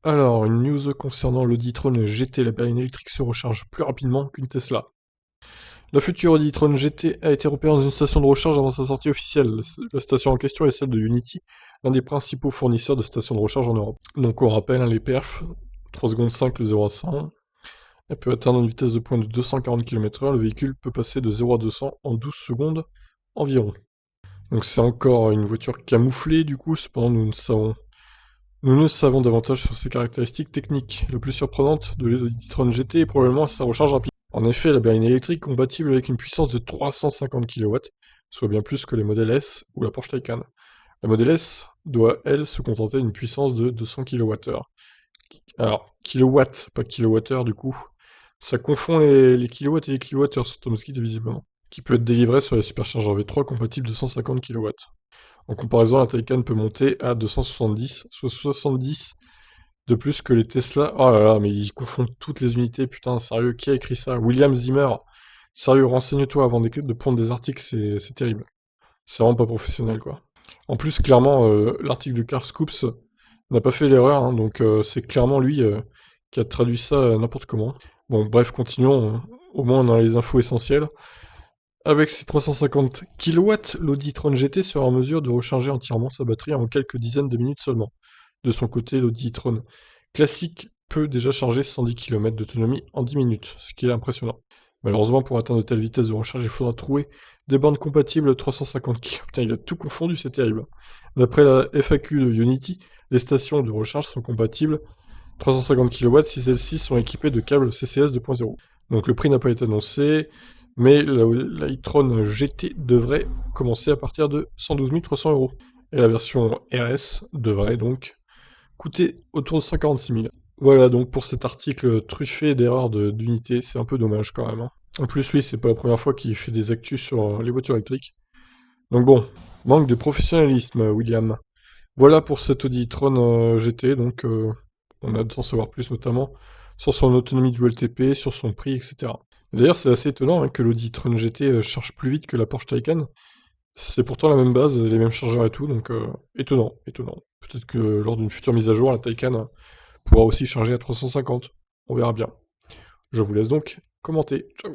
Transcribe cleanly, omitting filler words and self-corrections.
Alors, une news concernant l'Audi e-tron GT, la berline électrique se recharge plus rapidement qu'une Tesla. La future Audi e-tron GT a été repérée dans une station de recharge avant sa sortie officielle. La station en question est celle de Unity, l'un des principaux fournisseurs de stations de recharge en Europe. Donc on rappelle, les perfs, 3 secondes 5 le 0 à 100. Elle peut atteindre une vitesse de pointe de 240 km/h, le véhicule peut passer de 0 à 200 en 12 secondes environ. Donc c'est encore une voiture camouflée du coup, cependant nous ne savons davantage sur ses caractéristiques techniques. Le plus surprenante de l'e-tron GT est probablement sa recharge rapide. En effet, la berline électrique est compatible avec une puissance de 350 kW, soit bien plus que les modèles S ou la Porsche Taycan. La modèle S doit, elle, se contenter d'une puissance de 200 kWh. Alors, kilowatts, pas kilowattheure du coup. Ça confond les kilowatts et les kilowattheures sur Tomskit visiblement. Qui peut être délivré sur les superchargeurs V3 compatibles de 150 kW. En comparaison, la Taycan peut monter à 270, soit 70 de plus que les Tesla. Oh là là, mais ils confondent toutes les unités, putain, sérieux, qui a écrit ça? William Zimmer. Sérieux, renseigne-toi avant de prendre des articles, c'est terrible. C'est vraiment pas professionnel, quoi. En plus, clairement, l'article de Carl Scoops n'a pas fait l'erreur, hein, donc c'est clairement lui qui a traduit ça n'importe comment. Bon, bref, continuons, au moins on a les infos essentielles. Avec ses 350 kW, l'Audi e-tron GT sera en mesure de recharger entièrement sa batterie en quelques dizaines de minutes seulement. De son côté, l'Audi e-tron classique peut déjà charger 110 km d'autonomie en 10 minutes, ce qui est impressionnant. Malheureusement, pour atteindre de telles vitesses de recharge, il faudra trouver des bornes compatibles 350 km. Putain, il a tout confondu, c'est terrible. D'après la FAQ de Unity, les stations de recharge sont compatibles 350 kW si celles-ci sont équipées de câbles CCS 2.0. Donc le prix n'a pas été annoncé, mais la e-tron GT devrait commencer à partir de 112 300 €. Et la version RS devrait donc coûter autour de 146 000. Voilà donc pour cet article truffé d'erreurs d'unité, c'est un peu dommage quand même, hein. En plus, lui, c'est pas la première fois qu'il fait des actus sur les voitures électriques. Donc bon, manque de professionnalisme, William. Voilà pour cette Audi e-tron GT, donc on a besoin d'en savoir plus notamment sur son autonomie du LTP, sur son prix, etc. D'ailleurs, c'est assez étonnant hein, que l'Audi e-tron GT charge plus vite que la Porsche Taycan. C'est pourtant la même base, les mêmes chargeurs et tout, donc étonnant, étonnant. Peut-être que lors d'une future mise à jour, la Taycan pourra aussi charger à 350. On verra bien. Je vous laisse donc commenter. Ciao.